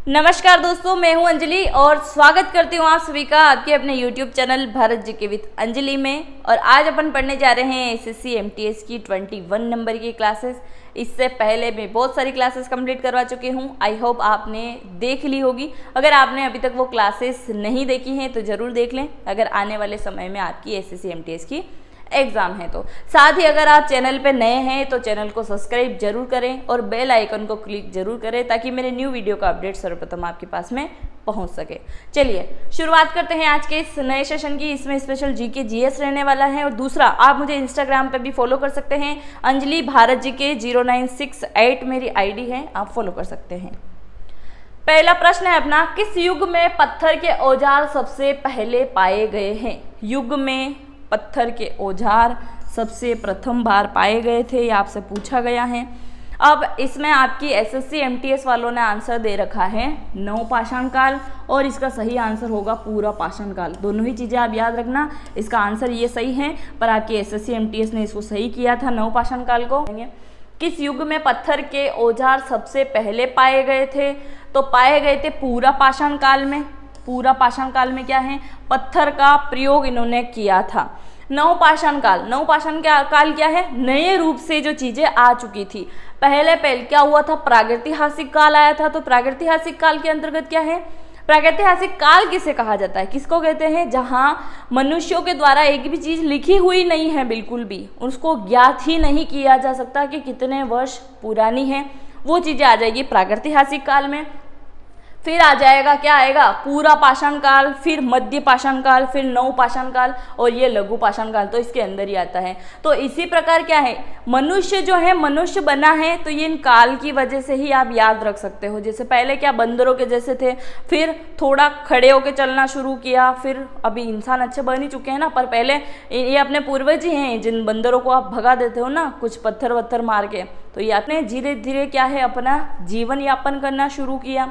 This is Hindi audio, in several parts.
नमस्कार दोस्तों, मैं हूं अंजलि और स्वागत करती हूं आप सभी का आपके अपने YouTube channel Bharat GK with Anjali में। और आज अपन पढ़ने जा रहे हैं एसएससी एमटीएस की 21 नंबर की क्लासेस। इससे पहले मैं बहुत सारी क्लासेस कंप्लीट करवा चुकी हूं। आई होप आपने देख ली होगी। अगर आपने अभी तक वो क्लासेस नहीं देखी हैं तो ज़रूर देख लें, अगर आने वाले समय में आपकी एसएससी एमटीएस की एग्जाम है तो। साथ ही अगर आप चैनल पे नए हैं तो चैनल को सब्सक्राइब जरूर करें और बेल आइकन को क्लिक जरूर करें ताकि मेरे न्यू वीडियो का अपडेट सर्वप्रथम आपके पास में पहुंच सके। चलिए शुरुआत करते हैं आज के इस नए सेशन की। इसमें स्पेशल जीके जीएस रहने वाला है। और दूसरा, आप मुझे इंस्टाग्राम पे भी फॉलो कर सकते हैं, अंजलि भारत जीके 0968 मेरी आईडी है, आप फॉलो कर सकते हैं। पहला प्रश्न है अपना, किस युग में पत्थर के औजार सबसे पहले पाए गए हैं? युग में पत्थर के औजार सबसे प्रथम बार पाए गए थे, ये आपसे पूछा गया है। अब इसमें आपकी एसएससी एमटीएस वालों ने आंसर दे रखा है नवपाषाण काल, और इसका सही आंसर होगा पूरा पाषाण काल। दोनों ही चीज़ें आप याद रखना, इसका आंसर ये सही है, पर आपकी एसएससी एमटीएस ने इसको सही किया था, नवपाषाण काल को। किस युग में पत्थर के औजार सबसे पहले पाए गए थे? तो पाए गए थे पूरा पाषाण काल में। पूरा पाषाण काल में क्या है, पत्थर का प्रयोग इन्होंने किया था। नवपाषाण काल, नवपाषाण काल क्या है, नए रूप से जो चीजें आ चुकी थी। पहले क्या हुआ था, प्रागैतिहासिक काल आया था। तो प्रागैतिहासिक काल के अंतर्गत क्या है, प्रागैतिहासिक काल किसे कहा जाता है, किसको कहते हैं? जहां मनुष्यों के द्वारा एक भी चीज लिखी हुई नहीं है, बिल्कुल भी उसको ज्ञात ही नहीं किया जा सकता कि कितने वर्ष पुरानी है, वो चीजें आ जाएगी प्रागैतिहासिक काल में। फिर आ जाएगा, क्या आएगा, पूरा पाषाण काल, फिर मध्य पाषाण काल, फिर नवपाषाण काल, और ये लघु पाषाण काल तो इसके अंदर ही आता है। तो इसी प्रकार क्या है, मनुष्य जो है, मनुष्य बना है तो ये इन काल की वजह से ही आप याद रख सकते हो। जैसे पहले क्या बंदरों के जैसे थे, फिर थोड़ा खड़े होके चलना शुरू किया, फिर अभी इंसान अच्छे बन ही चुके हैं ना, पर पहले ये अपने पूर्वज ही हैं जिन बंदरों को आप भगा देते हो ना, कुछ पत्थर वत्थर मार के। तो ये आपने धीरे धीरे क्या है, अपना जीवन यापन करना शुरू किया।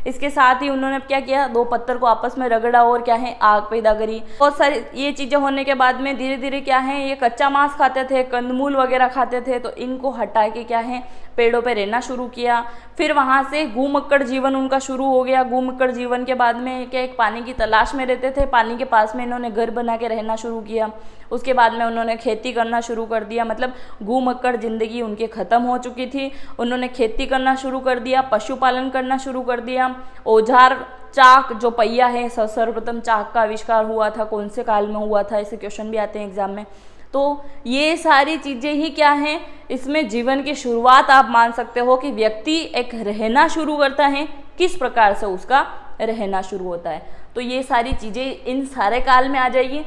इसके साथ ही उन्होंने क्या किया, दो पत्थर को आपस में रगड़ा और क्या है, आग पैदा करी। बहुत सारी ये चीजें होने के बाद में धीरे धीरे क्या है, ये कच्चा मांस खाते थे, कंदमूल वगैरह खाते थे, तो इनको हटा के क्या है, पेड़ों पे रहना शुरू किया। फिर वहां से घूमक्कड़ जीवन उनका शुरू हो गया। घूमक्कड़ जीवन के बाद में क्या, एक पानी की तलाश में रहते थे, पानी के पास में इन्होंने घर बना के रहना शुरू किया। उसके बाद में उन्होंने खेती करना शुरू कर दिया, मतलब घूमक्कड़ जिंदगी उनकी खत्म हो चुकी थी, उन्होंने खेती करना शुरू कर दिया, पशुपालन करना शुरू कर दिया। औजार, चाक जो पहिया है, सर्वप्रथम चाक का आविष्कार हुआ था, कौन से काल में हुआ था, ऐसे क्वेश्चन भी आते हैं एग्जाम में। तो ये सारी चीजें ही क्या है, इसमें जीवन की शुरुआत आप मान सकते हो कि व्यक्ति एक रहना शुरू करता है, किस प्रकार से उसका रहना शुरू होता है। तो ये सारी चीजें इन सारे काल में आ जाएगी।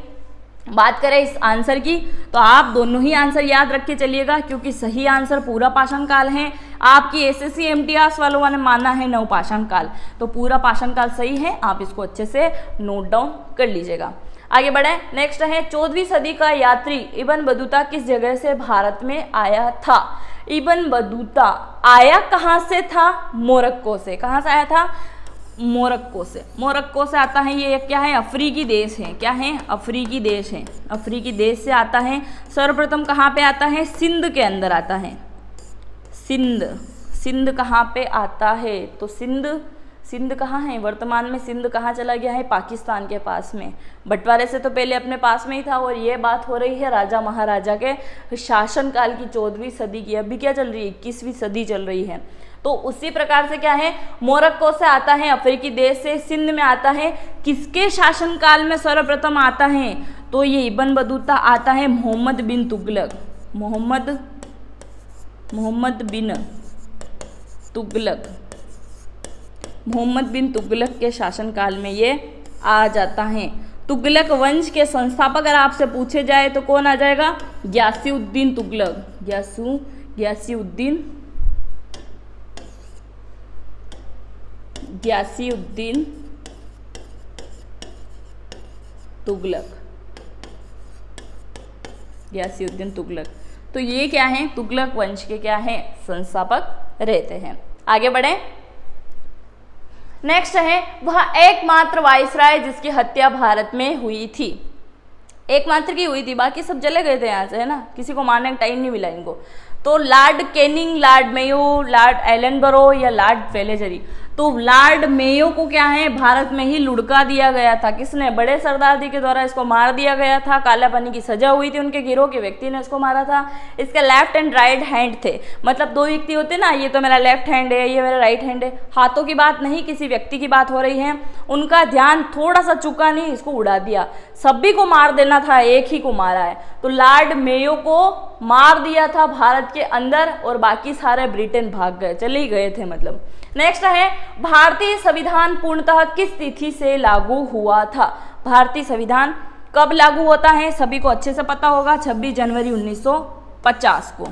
बात करें इस आंसर की, तो आप दोनों ही आंसर याद रख के चलिएगा, क्योंकि सही आंसर पूरा पाषाण काल है। आपकी एसएससी एमटीएस वालों ने माना है नवपाषाण काल, तो पूरा पाषाण काल सही है, आप इसको अच्छे से नोट डाउन कर लीजिएगा। आगे बढ़े, नेक्स्ट है 14वीं सदी का यात्री इब्न बतूता किस जगह से भारत में आया था? इब्न बतूता आया कहाँ से था? मोरक्को से। कहाँ से आया था? मोरक्को से। मोरक्को से आता है, ये क्या है, अफ्रीकी देश है। क्या है, अफ्रीकी देश है। अफ्रीकी देश से आता है। सर्वप्रथम कहाँ पे आता है? सिंध के अंदर आता है। सिंध, सिंध कहाँ पे आता है? तो सिंध कहाँ है वर्तमान में? सिंध कहाँ चला गया है? पाकिस्तान के पास में। बंटवारे से तो पहले अपने पास में ही था। और ये बात हो रही है राजा महाराजा के शासनकाल की, 14वीं सदी की। अभी क्या चल रही है, 21वीं सदी चल रही है। तो उसी प्रकार से क्या है, मोरक्को से आता है, अफ्रीकी देश से, सिंध में आता है। किसके शासनकाल में सर्वप्रथम आता है? तो ये इब्न बतूता आता है मोहम्मद बिन तुगलक। मोहम्मद बिन तुगलक, मोहम्मद बिन तुगलक के शासनकाल में ये आ जाता है। तुगलक वंश के संस्थापक अगर आपसे पूछे जाए तो कौन आ जाएगा? गियासुद्दीन तुगलक। गियासुद्दीन तुगलक। तो ये क्या है, तुगलक वंश के क्या है, संस्थापक रहते हैं। आगे बढ़े, नेक्स्ट है, वह एकमात्र वायसराय जिसकी हत्या भारत में हुई थी। एकमात्र की हुई थी, बाकी सब चले गए थे यहाँ से, है ना, किसी को मारने का टाइम नहीं मिला इनको। तो Lord Canning, Lord Mayo, Lord Ellenborough या लॉर्ड वेलेजरी, तो लॉर्ड मेयो को क्या है, भारत में ही लुढ़का दिया गया था। किसने, बड़े सरदार जी के द्वारा इसको मार दिया गया था। कालापानी की सजा हुई थी उनके गिरोह के व्यक्ति ने इसको मारा था। इसके लेफ्ट एंड राइट हैंड थे, मतलब दो व्यक्ति होते ना, ये तो मेरा लेफ्ट हैंड है, ये मेरा राइट हैंड है। हाथों की बात नहीं, किसी व्यक्ति की बात हो रही है। उनका ध्यान थोड़ा सा चुका नहीं, इसको उड़ा दिया। सभी को मार देना था, एक ही को मारा है। तो लॉर्ड मेयो को मार दिया था भारत के अंदर, और बाकी सारे ब्रिटेन भाग गए, चले ही गए थे मतलब। नेक्स्ट है, भारतीय संविधान पूर्णतः किस तिथि से लागू हुआ था? भारतीय संविधान कब लागू होता है, सभी को अच्छे से पता होगा, 26 जनवरी 1950 को।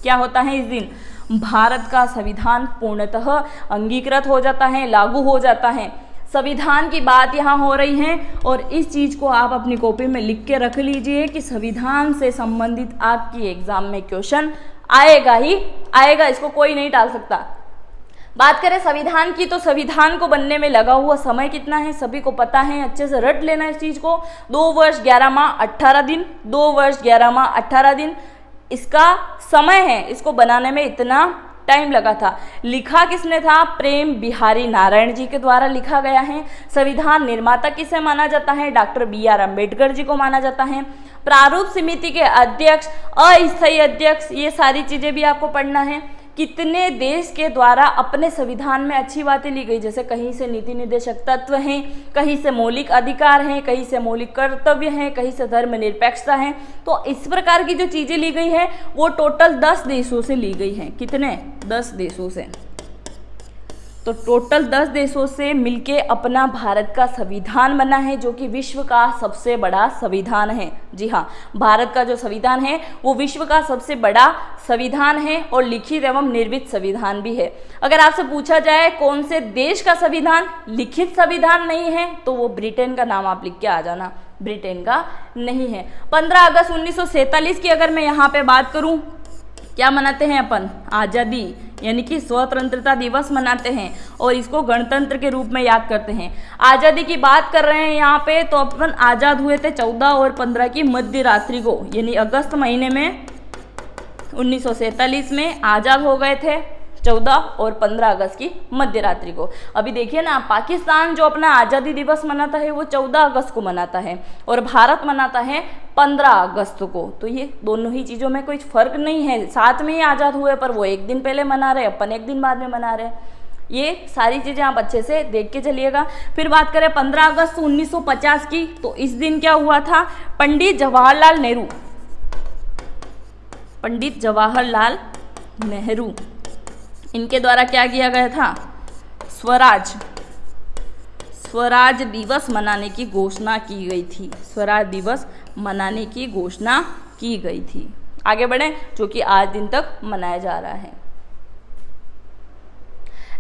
क्या होता है इस दिन? भारत का संविधान पूर्णतः अंगीकृत हो जाता है, लागू हो जाता है। संविधान की बात यहाँ हो रही है, और इस चीज़ को आप अपनी कॉपी में लिख के रख लीजिए कि संविधान से संबंधित आपकी एग्जाम में क्वेश्चन आएगा ही आएगा, इसको कोई नहीं टाल सकता। बात करें संविधान की, तो संविधान को बनने में लगा हुआ समय कितना है, सभी को पता है, अच्छे से रट लेना इस चीज़ को। 2 वर्ष 11 माह 18 दिन, 2 वर्ष 11 माह 18 दिन इसका समय है। इसको बनाने में इतना टाइम लगा था। लिखा किसने था? प्रेम बिहारी नारायण जी के द्वारा लिखा गया है। संविधान निर्माता किसे माना जाता है? डॉक्टर BR अम्बेडकर जी को माना जाता है। प्रारूप समिति के अध्यक्ष, अस्थायी अध्यक्ष, ये सारी चीजें भी आपको पढ़ना है। कितने देश के द्वारा अपने संविधान में अच्छी बातें ली गई, जैसे कहीं से नीति निर्देशक तत्व हैं, कहीं से मौलिक अधिकार हैं, कहीं से मौलिक कर्तव्य हैं, कहीं से धर्मनिरपेक्षता है। तो इस प्रकार की जो चीजें ली गई है वो टोटल 10 देशों से ली गई हैं। कितने? 10 देशों से। तो टोटल 10 देशों से मिलके अपना भारत का संविधान बना है, जो कि विश्व का सबसे बड़ा संविधान है। जी हाँ, भारत का जो संविधान है वो विश्व का सबसे बड़ा संविधान है, और लिखित एवं निर्मित संविधान भी है। अगर आपसे पूछा जाए कौन से देश का संविधान लिखित संविधान नहीं है, तो वो ब्रिटेन का नाम आप लिख के आ जाना, ब्रिटेन का नहीं है। 15 अगस्त 1947 की अगर मैं यहाँ पे बात करूँ, क्या मनाते हैं अपन? आज़ादी, यानी कि स्वतंत्रता दिवस मनाते हैं, और इसको गणतंत्र के रूप में याद करते हैं। आज़ादी की बात कर रहे हैं यहाँ पे, तो अपन आज़ाद हुए थे 14 और 15 की मध्य रात्रि को, यानी अगस्त महीने में 1947 में आज़ाद हो गए थे, 14 और 15 अगस्त की मध्य रात्रि को। अभी देखिए ना, पाकिस्तान जो अपना आज़ादी दिवस मनाता है वो 14 अगस्त को मनाता है, और भारत मनाता है 15 अगस्त को। तो ये दोनों ही चीज़ों में कोई फर्क नहीं है, साथ में ही आज़ाद हुए, पर वो एक दिन पहले मना रहे, अपन एक दिन बाद में मना रहे। ये सारी चीज़ें आप अच्छे से देख के चलिएगा। फिर बात करें 15 अगस्त 1950 की, तो इस दिन क्या हुआ था? पंडित जवाहरलाल नेहरू, इनके द्वारा क्या किया गया था? स्वराज दिवस मनाने की घोषणा की गई थी। स्वराज दिवस मनाने की घोषणा की गई थी। आगे बढ़े, जो कि आज दिन तक मनाया जा रहा है।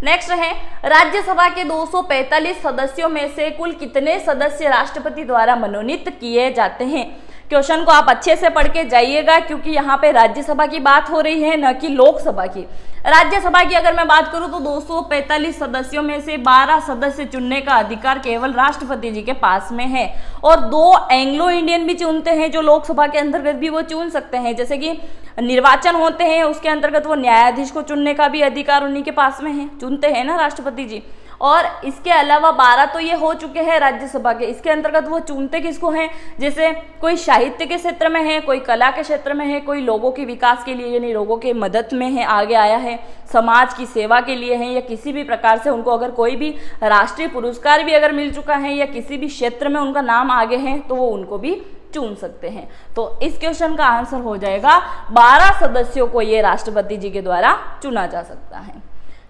नेक्स्ट है, राज्यसभा के 245 सदस्यों में से कुल कितने सदस्य राष्ट्रपति द्वारा मनोनीत किए जाते हैं? क्वेश्चन को आप अच्छे से पढ़ के जाइएगा, क्योंकि यहाँ पे राज्यसभा की बात हो रही है, न कि लोकसभा की। राज्यसभा की अगर मैं बात करूँ तो 245 सदस्यों में से 12 सदस्य चुनने का अधिकार केवल राष्ट्रपति जी के पास में है, और 2 एंग्लो इंडियन भी चुनते हैं, जो लोकसभा के अंतर्गत भी वो चुन सकते हैं। जैसे कि निर्वाचन होते हैं, उसके अंतर्गत वो न्यायाधीश को चुनने का भी अधिकार उन्हीं के पास में है, चुनते हैं ना राष्ट्रपति जी। और इसके अलावा 12 तो ये हो चुके हैं राज्यसभा के, इसके अंतर्गत वो चुनते किसको हैं? जैसे कोई साहित्य के क्षेत्र में है, कोई कला के क्षेत्र में है, कोई लोगों के विकास के लिए यानी लोगों के मदद में है, आगे आया है, समाज की सेवा के लिए है, या किसी भी प्रकार से उनको अगर कोई भी राष्ट्रीय पुरस्कार भी अगर मिल चुका है, या किसी भी क्षेत्र में उनका नाम आगे है, तो वो उनको भी चुन सकते हैं। तो इस क्वेश्चन का आंसर हो जाएगा 12 सदस्यों को ये राष्ट्रपति जी के द्वारा चुना जा सकता है।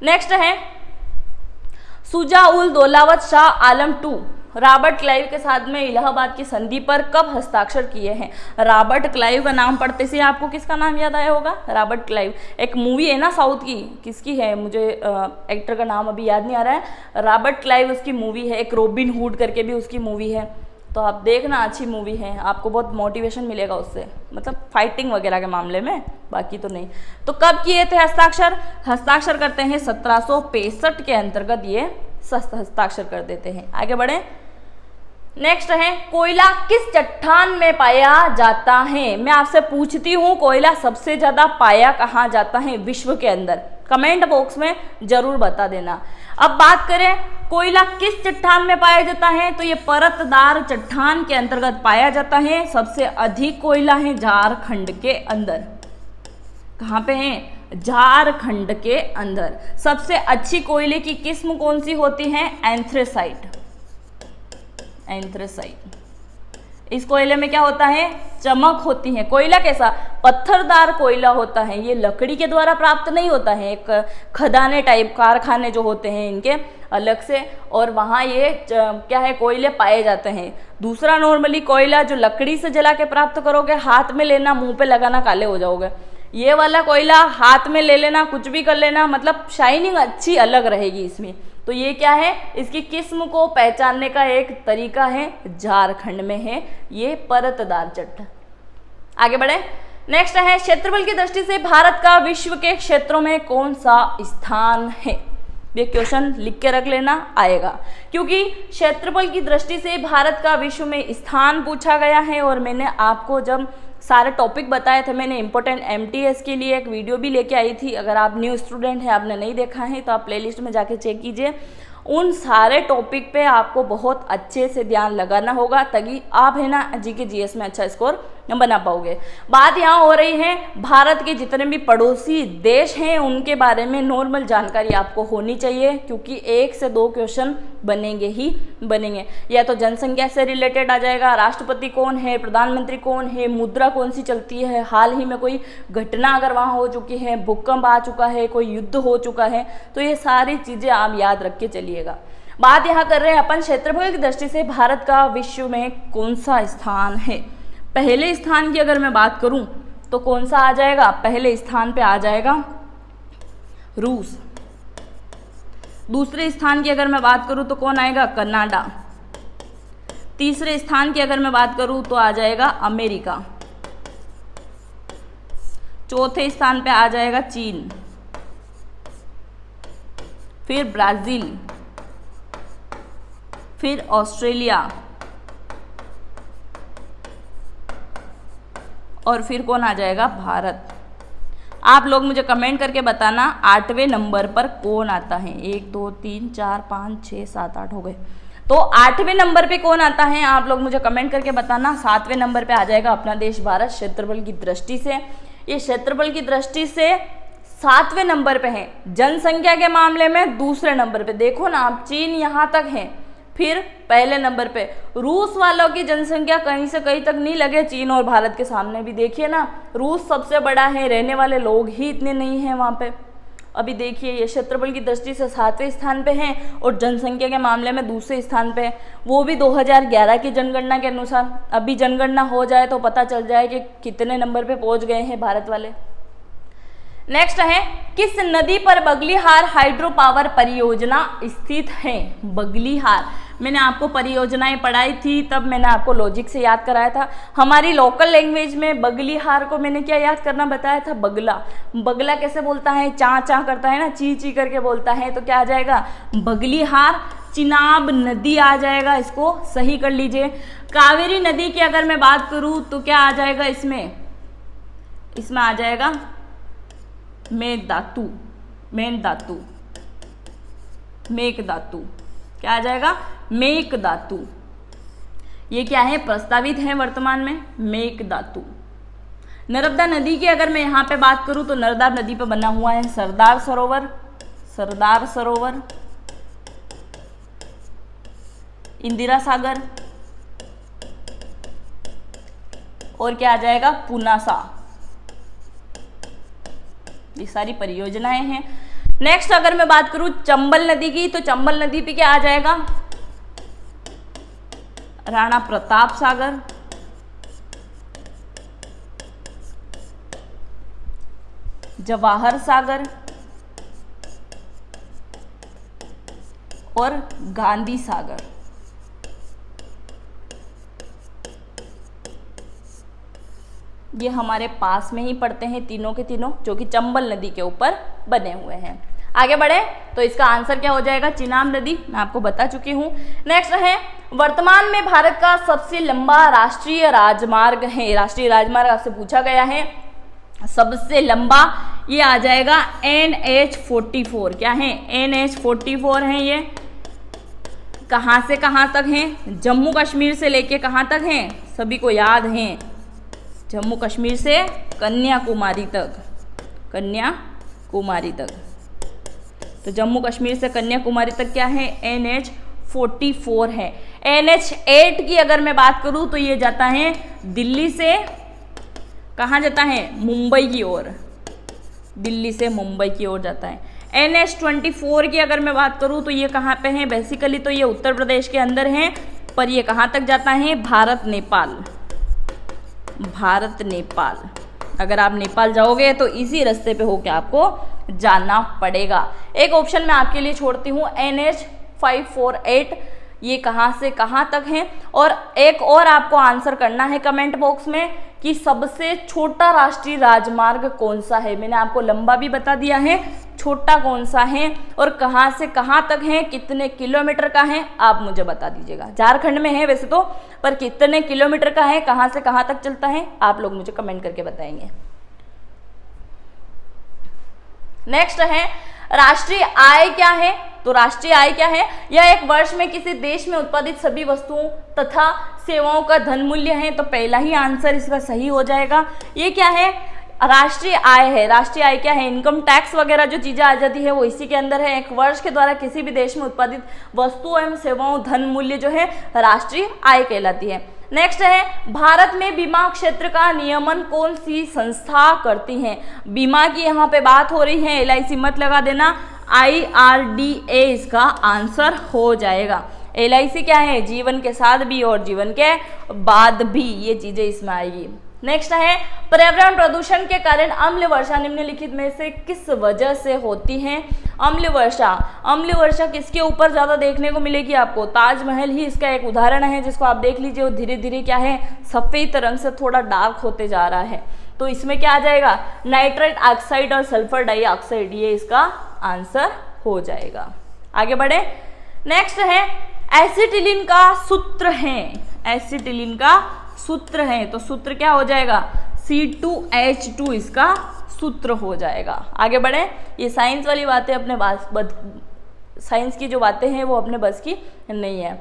नेक्स्ट है, शुजा-उल-दौलत Shah Alam II Robert Clive के साथ में इलाहाबाद की संधि पर कब हस्ताक्षर किए हैं? रॉबर्ट क्लाइव का नाम पढ़ते से आपको किसका नाम याद आया होगा? Robert Clive. एक मूवी है ना साउथ की, किसकी है मुझे एक्टर का नाम अभी याद नहीं आ रहा है। रॉबर्ट क्लाइव उसकी मूवी है, एक रॉबिन हुड करके भी उसकी मूवी है, तो आप देखना, अच्छी मूवी है, आपको बहुत मोटिवेशन मिलेगा उससे, मतलब फाइटिंग वगैरह के मामले में, बाकी तो नहीं। तो कब किए थे हस्ताक्षर? हस्ताक्षर करते हैं 1765 के अंतर्गत ये हस्ताक्षर कर देते हैं। आगे बढ़े, नेक्स्ट है कोयला किस चट्टान में पाया जाता है। मैं आपसे पूछती हूँ कोयला सबसे ज्यादा पाया कहाँ जाता है विश्व के अंदर, कमेंट बॉक्स में जरूर बता देना। अब बात करें कोयला किस चट्टान में पाया जाता है, तो ये परतदार चट्टान के अंतर्गत पाया जाता है। सबसे अधिक कोयला है झारखंड के अंदर। कहाँ पे है? झारखंड के अंदर। सबसे अच्छी कोयले की किस्म कौन सी होती है? एंथ्रेसाइट। एंथ्रेसाइट। इस कोयले में क्या होता है? चमक होती है। कोयला कैसा? पत्थरदार कोयला होता है। ये लकड़ी के द्वारा प्राप्त नहीं होता है, एक खदाने टाइप कारखाने जो होते हैं इनके अलग से, और वहाँ ये क्या है कोयले पाए जाते हैं। दूसरा नॉर्मली कोयला जो लकड़ी से जला के प्राप्त करोगे, हाथ में लेना, मुंह पे लगाना, काले हो जाओगे। ये वाला कोयला हाथ में ले लेना, कुछ भी कर लेना, मतलब शाइनिंग अच्छी अलग रहेगी इसमें। तो ये क्या है? इसकी किस्म को पहचानने का एक तरीका है, झारखंड में है ये परतदार चट्टान। आगे बढ़े। नेक्स्ट है क्षेत्रफल की दृष्टि से भारत का विश्व के क्षेत्रों में कौन सा स्थान है। ये क्वेश्चन लिख के रख लेना, आएगा, क्योंकि क्षेत्रफल की दृष्टि से भारत का विश्व में स्थान पूछा गया है। और मैंने आपको जब सारे टॉपिक बताए थे, मैंने इंपॉर्टेंट एमटीएस के लिए एक वीडियो भी लेके आई थी। अगर आप न्यू स्टूडेंट हैं, आपने नहीं देखा है, तो आप प्लेलिस्ट में जाके चेक कीजिए। उन सारे टॉपिक पे आपको बहुत अच्छे से ध्यान लगाना होगा, ताकि आप है ना जीके जीएस में अच्छा स्कोर बना पाओगे। बात यहाँ हो रही है भारत के जितने भी पड़ोसी देश हैं उनके बारे में नॉर्मल जानकारी आपको होनी चाहिए, क्योंकि 1 से 2 क्वेश्चन बनेंगे ही बनेंगे। या तो जनसंख्या से रिलेटेड आ जाएगा, राष्ट्रपति कौन है, प्रधानमंत्री कौन है, मुद्रा कौन सी चलती है, हाल ही में कोई घटना अगर वहाँ हो चुकी है, भूकंप आ चुका है, कोई युद्ध हो चुका है, तो ये सारी चीज़ें आप याद रख के चलिएगा। बात यहाँ कर रहे हैं अपन क्षेत्रफल की दृष्टि से भारत का विश्व में कौन सा स्थान है। पहले स्थान की अगर मैं बात करूं तो कौन सा आ जाएगा? पहले स्थान पे आ जाएगा रूस। दूसरे स्थान की अगर मैं बात करूं तो कौन आएगा? कनाडा। तीसरे स्थान की अगर मैं बात करूं तो आ जाएगा अमेरिका। चौथे स्थान पे आ जाएगा चीन, फिर ब्राजील, फिर ऑस्ट्रेलिया, और फिर कौन आ जाएगा? भारत। आप लोग मुझे कमेंट करके बताना 8वें नंबर पर कौन आता है। 1 2 3 4 5 6 7 8 हो गए। तो 8वें नंबर पे कौन आता है आप लोग मुझे कमेंट करके बताना। 7वें नंबर पे आ जाएगा अपना देश भारत क्षेत्रफल की दृष्टि से। ये क्षेत्रफल की दृष्टि से 7वें नंबर पे है। जनसंख्या के मामले में दूसरे नंबर पे। देखो ना आप, चीन यहाँ तक है, फिर पहले नंबर पे रूस वालों की जनसंख्या कहीं से कहीं तक नहीं लगे चीन और भारत के सामने भी। देखिए ना, रूस सबसे बड़ा है, रहने वाले लोग ही इतने नहीं हैं वहाँ पे। अभी देखिए ये क्षेत्रफल की दृष्टि से 7वें स्थान पे हैं और जनसंख्या के मामले में दूसरे स्थान पे है, वो भी 2011 की जनगणना के अनुसार। अभी जनगणना हो जाए तो पता चल जाए कि कितने नंबर पे पहुँच गए हैं भारत वाले। नेक्स्ट है किस नदी पर बगलीहार हाइड्रो पावर परियोजना स्थित है। बगलीहार, मैंने आपको परियोजनाएं पढ़ाई थी, तब मैंने आपको लॉजिक से याद कराया था। हमारी लोकल लैंग्वेज में बगलीहार को मैंने क्या याद करना बताया था? बगला। बगला कैसे बोलता है? चा चा करता है ना, ची ची करके बोलता है, तो क्या आ जाएगा? बगलीहार। चिनाब नदी आ जाएगा, इसको सही कर लीजिए। कावेरी नदी की अगर मैं बात करूं तो क्या आ जाएगा इसमें? इसमें आ जाएगा मेघदातु। मेघदातु, मेघदातु। क्या आ जाएगा? मेघदातु। ये क्या है? प्रस्तावित है वर्तमान में, मेघदातु। नर्मदा नदी की अगर मैं यहाँ पे बात करूँ तो नर्मदा नदी पे बना हुआ है सरदार सरोवर। सरदार सरोवर, इंदिरा सागर, और क्या आ जाएगा? पुनासा। ये सारी परियोजनाएं हैं। नेक्स्ट अगर मैं बात करूं चंबल नदी की, तो चंबल नदी पे क्या आ जाएगा? राणा प्रताप सागर, जवाहर सागर और गांधी सागर। ये हमारे पास में ही पड़ते हैं तीनों के तीनों, जो कि चंबल नदी के ऊपर बने हुए हैं। आगे बढ़े। तो इसका आंसर क्या हो जाएगा, चिनाब नदी, मैं आपको बता चुकी हूँ। नेक्स्ट है, वर्तमान में भारत का सबसे लंबा राष्ट्रीय राजमार्ग है, राष्ट्रीय राजमार्ग आपसे पूछा गया है, सबसे लंबा ये आ जाएगा NH44। क्या है, NH44 है। ये कहाँ से कहाँ तक है, जम्मू कश्मीर से लेके कहाँ तक है, सभी को याद है, जम्मू कश्मीर से कन्याकुमारी तक, कन्याकुमारी तक। तो जम्मू कश्मीर से कन्याकुमारी तक क्या है, NH44 है। NH8 की अगर मैं बात करूं तो ये जाता है दिल्ली से कहाँ जाता है, मुंबई की ओर, दिल्ली से मुंबई की ओर जाता है। NH24 की अगर मैं बात करूं तो ये कहाँ पे है, बेसिकली तो ये उत्तर प्रदेश के अंदर है, पर ये कहाँ तक जाता है, भारत नेपाल, भारत नेपाल। अगर आप नेपाल जाओगे तो इसी रास्ते पे होके आपको जाना पड़ेगा। एक ऑप्शन मैं आपके लिए छोड़ती हूँ, NH548, ये कहाँ से कहाँ तक है। और एक और आपको आंसर करना है कमेंट बॉक्स में कि सबसे छोटा राष्ट्रीय राजमार्ग कौन सा है। मैंने आपको लंबा भी बता दिया है, छोटा कौन सा है और कहाँ से कहाँ तक है, कितने किलोमीटर का है, आप मुझे बता दीजिएगा। झारखंड में है वैसे तो, पर कितने किलोमीटर का है, कहाँ से कहाँ तक चलता है, आप लोग मुझे कमेंट करके बताएंगे। नेक्स्ट है, राष्ट्रीय आय क्या है। तो राष्ट्रीय आय क्या है, यह एक वर्ष में किसी देश में उत्पादित सभी वस्तुओं तथा सेवाओं का धन मूल्य है। तो पहला ही आंसर इसका सही हो जाएगा। ये क्या है, राष्ट्रीय आय है। राष्ट्रीय आय क्या है, इनकम टैक्स वगैरह जो चीजें आ जाती है वो इसी के अंदर है। एक वर्ष के द्वारा किसी भी देश में उत्पादित वस्तुओं एवं सेवाओं धन मूल्य जो है राष्ट्रीय आय कहलाती है। नेक्स्ट है, भारत में बीमा क्षेत्र का नियमन कौन सी संस्था करती है। बीमा की यहाँ पे बात हो रही है, LIC मत लगा देना, IRDA इसका आंसर हो जाएगा। LIC क्या है, जीवन के साथ भी और जीवन के बाद भी, ये चीजें इसमें आएगी। नेक्स्ट है, पर्यावरण प्रदूषण के कारण अम्ल वर्षा निम्नलिखित में से किस वजह से होती है। अम्ल वर्षा, अम्ल वर्षा किसके ऊपर ज्यादा देखने को मिलेगी आपको, ताजमहल ही इसका एक उदाहरण है, जिसको आप देख लीजिए वो धीरे धीरे क्या है, सफेद रंग से थोड़ा डार्क होते जा रहा है। तो इसमें क्या आ जाएगा, नाइट्रेट ऑक्साइड और सल्फर डाइऑक्साइड, ये इसका आंसर हो जाएगा। आगे बढ़े। नेक्स्ट है, एसिटिलीन का सूत्र है, एसिटिलीन का सूत्र है, तो सूत्र क्या हो जाएगा, C2H2 इसका सूत्र हो जाएगा। आगे बढ़े। ये साइंस वाली बातें अपने साइंस की जो बातें हैं वो अपने बस की नहीं है।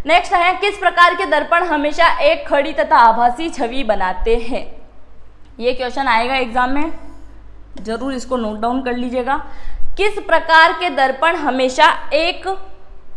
नेक्स्ट है, किस प्रकार के दर्पण हमेशा एक खड़ी तथा आभासी छवि बनाते हैं। ये क्वेश्चन आएगा एग्जाम में, जरूर इसको नोट डाउन कर लीजिएगा। किस प्रकार के दर्पण हमेशा एक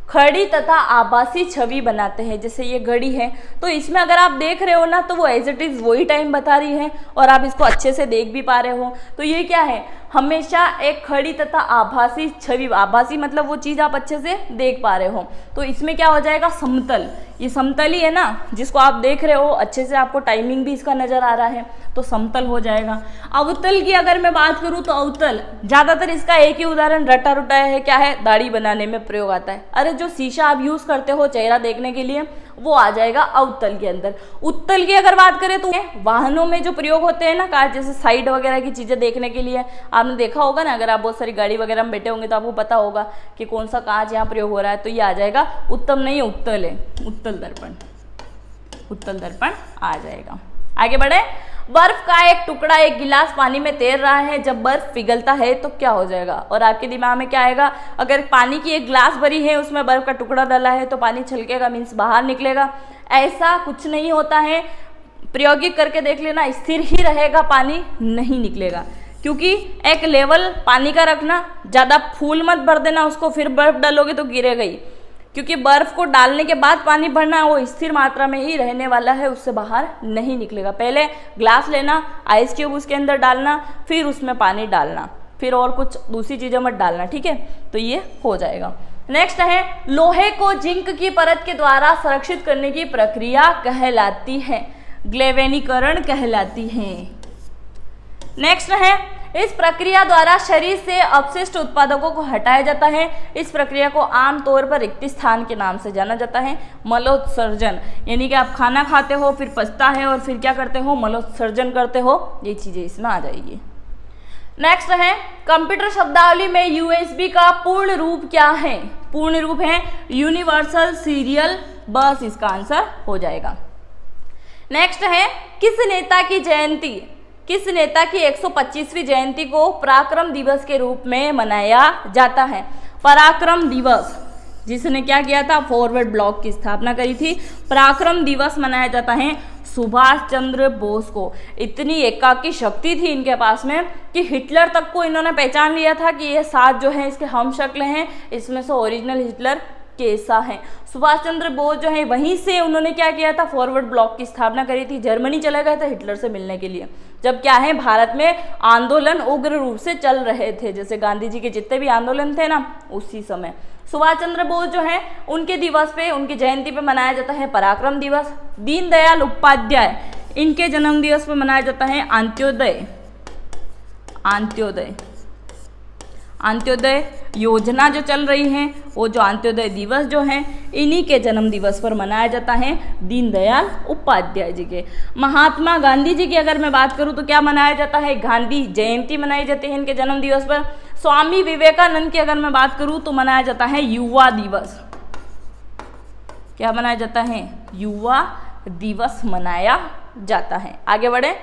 खड़ी तथा आभासी छवि बनाते हैं। जैसे ये घड़ी है, तो इसमें अगर आप देख रहे हो ना, तो वो एज इट इज वही टाइम बता रही है और आप इसको अच्छे से देख भी पा रहे हो। तो ये क्या है, हमेशा एक खड़ी तथा आभासी छवि, आभासी मतलब वो चीज आप अच्छे से देख पा रहे हो। तो इसमें क्या हो जाएगा, समतल। ये समतल ही है ना, जिसको आप देख रहे हो अच्छे से, आपको टाइमिंग भी इसका नजर आ रहा है, तो समतल हो जाएगा। अवतल की अगर मैं बात करूं तो अवतल, ज्यादातर इसका एक ही उदाहरण रटा रुटा है, क्या है, दाढ़ी बनाने में प्रयोग आता है। अरे जो शीशा आप यूज करते हो चेहरा देखने के लिए, वो आ जाएगा अवतल के अंदर। उत्तल की अगर बात करें तो वाहनों में जो प्रयोग होते हैं ना, कार जैसे साइड वगैरह की चीजें देखने के लिए, आपने देखा होगा ना, अगर आप बहुत सारी गाड़ी वगैरह में बैठे होंगे तो आपको पता होगा कि कौन सा कांच यहाँ प्रयोग हो रहा है। तो ये आ जाएगा उत्तम नहीं, उत्तल है, उत्तल दर्पण, उत्तल दर्पण आ जाएगा। आगे बढ़े। बर्फ का एक टुकड़ा एक गिलास पानी में तैर रहा है, जब बर्फ पिघलता है तो क्या हो जाएगा। और आपके दिमाग में क्या आएगा, अगर पानी की एक गिलास भरी है, उसमें बर्फ का टुकड़ा डाला है तो पानी छलकेगा, मीन्स बाहर निकलेगा। ऐसा कुछ नहीं होता है, प्रायोगिक करके देख लेना, स्थिर ही रहेगा, पानी नहीं निकलेगा। क्योंकि एक लेवल पानी का रखना, ज़्यादा फूल मत भर देना उसको, फिर बर्फ डालोगे तो गिरेगा ही। क्योंकि बर्फ को डालने के बाद पानी भरना, वो स्थिर मात्रा में ही रहने वाला है, उससे बाहर नहीं निकलेगा। पहले ग्लास लेना, आइस क्यूब उसके अंदर डालना, फिर उसमें पानी डालना, फिर और कुछ दूसरी चीज़ें मत डालना, ठीक है। तो ये हो जाएगा। नेक्स्ट है, लोहे को जिंक की परत के द्वारा संरक्षित करने की प्रक्रिया कहलाती है, ग्लेवेनीकरण कहलाती है। नेक्स्ट है, इस प्रक्रिया द्वारा शरीर से अपशिष्ट उत्पादकों को हटाया जाता है। इस प्रक्रिया को आमतौर पर रिक्त स्थान के नाम से जाना जाता है, मलोत्सर्जन। यानी कि आप खाना खाते हो, फिर पचता है और फिर क्या करते हो, मलोत्सर्जन करते हो, ये चीजें इसमें आ जाएगी। नेक्स्ट है कंप्यूटर शब्दावली में यूएसबी का पूर्ण रूप क्या है? पूर्ण रूप है यूनिवर्सल सीरियल बस, इसका आंसर हो जाएगा। नेक्स्ट है किस नेता की जयंती, किस नेता की 125वीं जयंती को पराक्रम दिवस के रूप में मनाया जाता है? पराक्रम दिवस, जिसने क्या किया था? फॉरवर्ड ब्लॉक की स्थापना करी थी। पराक्रम दिवस मनाया जाता है सुभाष चंद्र बोस को। इतनी एकाकी शक्ति थी इनके पास में कि हिटलर तक को इन्होंने पहचान लिया था कि ये 7 जो है इसके हम शक्ल हैं, इसमें से ओरिजिनल हिटलर कैसा है। सुभाष चंद्र बोस जो है वहीं से उन्होंने क्या किया था? फॉरवर्ड ब्लॉक की स्थापना करी थी। जर्मनी चले गए थे हिटलर से मिलने के लिए, जब क्या है भारत में आंदोलन उग्र रूप से चल रहे थे, जैसे गांधी जी के जितने भी आंदोलन थे ना, उसी समय सुभाष चंद्र बोस जो है उनके दिवस पे, उनकी जयंती पे मनाया जाता है पराक्रम दिवस। दीनदयाल उपाध्याय, इनके जन्म दिवस पे मनाया जाता है अंत्योदय, अंत्योदय, अंत्योदय योजना जो चल रही है, वो जो अंत्योदय दिवस जो है इन्हीं के जन्म दिवस पर मनाया जाता है, दीनदयाल उपाध्याय जी के। महात्मा गांधी जी की अगर मैं बात करूं तो क्या मनाया जाता है? गांधी जयंती मनाई जाती है इनके जन्म दिवस पर। स्वामी विवेकानंद की अगर मैं बात करूं तो मनाया जाता है युवा दिवस। क्या मनाया जाता है? युवा दिवस मनाया जाता है। आगे बढ़े।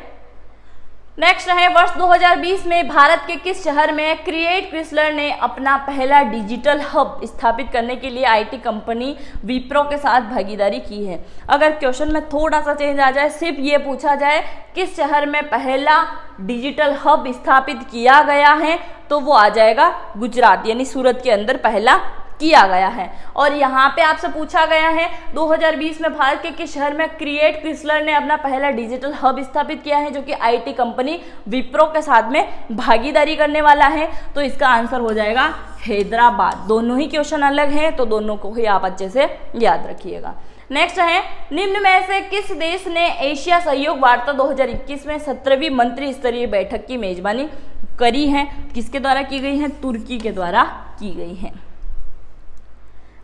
नेक्स्ट है वर्ष 2020 में भारत के किस शहर में क्रिएट क्रिसलर ने अपना पहला डिजिटल हब स्थापित करने के लिए आईटी कंपनी विप्रो के साथ भागीदारी की है? अगर क्वेश्चन में थोड़ा सा चेंज आ जाए, सिर्फ ये पूछा जाए किस शहर में पहला डिजिटल हब स्थापित किया गया है, तो वो आ जाएगा गुजरात, यानी सूरत के अंदर पहला किया गया है। और यहाँ पे आपसे पूछा गया है 2020 में भारत के किस शहर में क्रिएट क्रिसलर ने अपना पहला डिजिटल हब स्थापित किया है, जो कि आईटी कंपनी विप्रो के साथ में भागीदारी करने वाला है, तो इसका आंसर हो जाएगा हैदराबाद। दोनों ही क्वेश्चन अलग हैं, तो दोनों को ही आप अच्छे से याद रखिएगा। नेक्स्ट है निम्न में से किस देश ने एशिया सहयोग वार्ता 2021 में 17वीं मंत्री स्तरीय बैठक की मेजबानी करी है? किसके द्वारा की गई है? तुर्की के द्वारा की गई है।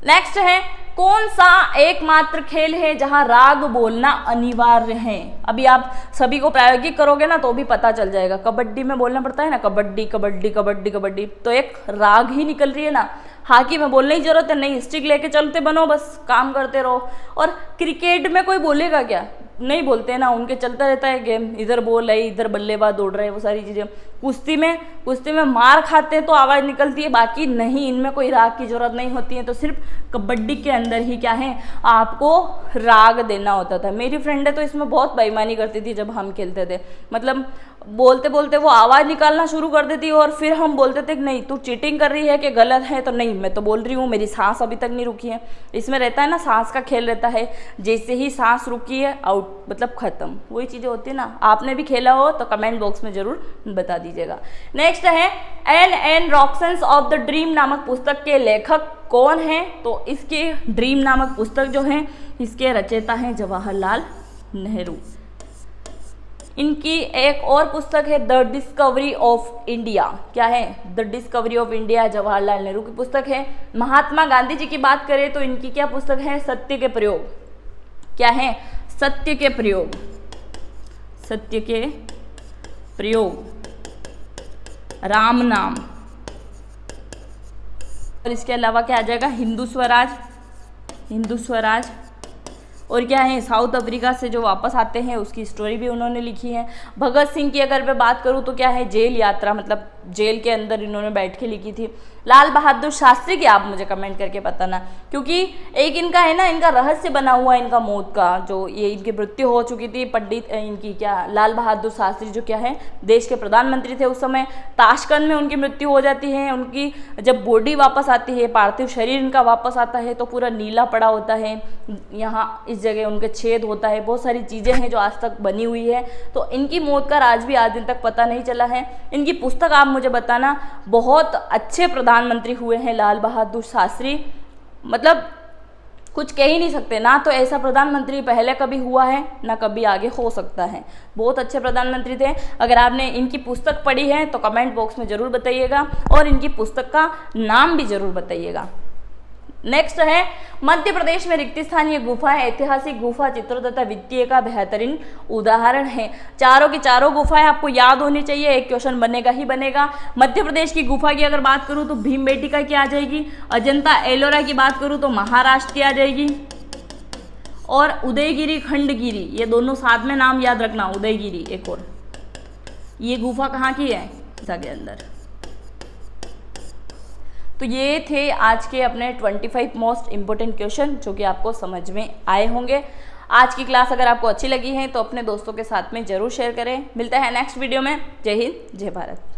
नेक्स्ट है कौन सा एकमात्र खेल है जहां राग बोलना अनिवार्य है? अभी आप सभी को प्रायोगिक करोगे ना तो भी पता चल जाएगा। कबड्डी में बोलना पड़ता है ना, कबड्डी कबड्डी कबड्डी कबड्डी, तो एक राग ही निकल रही है ना। हॉकी में बोलने की जरूरत है नहीं, स्टिक लेके चलते बनो, बस काम करते रहो। और क्रिकेट में कोई बोलेगा क्या? नहीं बोलते ना, उनके चलता रहता है गेम, इधर बॉल है, इधर बल्लेबाज दौड़ रहे हैं, वो सारी चीजें। कुश्ती में मार खाते हैं तो आवाज निकलती है, बाकी नहीं, इनमें कोई राग की जरूरत नहीं होती है। तो सिर्फ कबड्डी के अंदर ही क्या है, आपको राग देना होता था। मेरी फ्रेंड है तो इसमें बहुत बेईमानी करती थी जब हम खेलते थे, मतलब बोलते बोलते वो आवाज निकालना शुरू कर देती और फिर हम बोलते थे कि नहीं तू चीटिंग कर रही है कि गलत है, तो नहीं मैं तो बोल रही हूँ, मेरी सांस अभी तक नहीं रुकी है। इसमें रहता है ना, सांस का खेल रहता है, जैसे ही सांस रुकी है आउट, मतलब खत्म, वही चीजें होती है ना। आपने भी खेला हो तो कमेंट बॉक्स में जरूर बता दीजिएगा। नेक्स्ट है एन रॉक्सन्स ऑफ द ड्रीम नामक पुस्तक के लेखक कौन है? तो इसके ड्रीम नामक पुस्तक जो है इसके रचयिता हैं जवाहरलाल नेहरू। इनकी एक और पुस्तक है द डिस्कवरी ऑफ इंडिया। क्या है? The discovery of India, Jawaharlal Nehru की पुस्तक है। महात्मा गांधी जी की बात करें तो इनकी क्या पुस्तक है? सत्य के प्रयोग। क्या है? सत्य के प्रयोग, सत्य के प्रयोग, राम नाम। और इसके अलावा क्या आ जाएगा? हिंदू स्वराज, हिंदू स्वराज। और क्या है, साउथ अफ्रीका से जो वापस आते हैं उसकी स्टोरी भी उन्होंने लिखी है। भगत सिंह की अगर मैं बात करूं तो क्या है? जेल यात्रा, मतलब जेल के अंदर इन्होंने बैठ के लिखी थी। लाल बहादुर शास्त्री की आप मुझे कमेंट करके बताना, क्योंकि एक इनका है ना, इनका रहस्य बना हुआ है इनका मौत का, जो ये इनकी मृत्यु हो चुकी थी। पंडित इनकी क्या, लाल बहादुर शास्त्री जो क्या है देश के प्रधानमंत्री थे उस समय, ताशकंद में उनकी मृत्यु हो जाती है। उनकी जब बॉडी वापस आती है, पार्थिव शरीर इनका वापस आता है तो पूरा नीला पड़ा होता है, यहाँ इस जगह उनके छेद होता है, बहुत सारी चीज़ें हैं जो आज तक बनी हुई है। तो इनकी मौत का राज भी आज दिन तक पता नहीं चला है। इनकी पुस्तक आप मुझे बताना। बहुत अच्छे प्रधानमंत्री हुए हैं लाल बहादुर शास्त्री, मतलब कुछ कह ही नहीं सकते ना, तो ऐसा प्रधानमंत्री पहले कभी हुआ है ना कभी आगे हो सकता है। बहुत अच्छे प्रधानमंत्री थे। अगर आपने इनकी पुस्तक पढ़ी है तो कमेंट बॉक्स में ज़रूर बताइएगा और इनकी पुस्तक का नाम भी ज़रूर बताइएगा। नेक्स्ट है मध्य प्रदेश में रिक्त स्थानीय गुफाएं ऐतिहासिक गुफा चित्रों तथा वित्तीय का बेहतरीन उदाहरण है। चारों की चारों गुफाएं आपको याद होनी चाहिए, एक क्वेश्चन बनेगा ही बनेगा। मध्य प्रदेश की गुफा की अगर बात करूं तो भीमबेटका की आ जाएगी, अजंता एलोरा की बात करूं तो महाराष्ट्र की आ जाएगी, और उदयगिरी खंडगिरी, ये दोनों साथ में नाम याद रखना। उदयगिरी एक और, ये गुफा कहाँ की है, के अंदर। तो ये थे आज के अपने 25 मोस्ट इंपोर्टेंट क्वेश्चन जो कि आपको समझ में आए होंगे। आज की क्लास अगर आपको अच्छी लगी है तो अपने दोस्तों के साथ में जरूर शेयर करें। मिलता है नेक्स्ट वीडियो में। जय हिंद, जय भारत।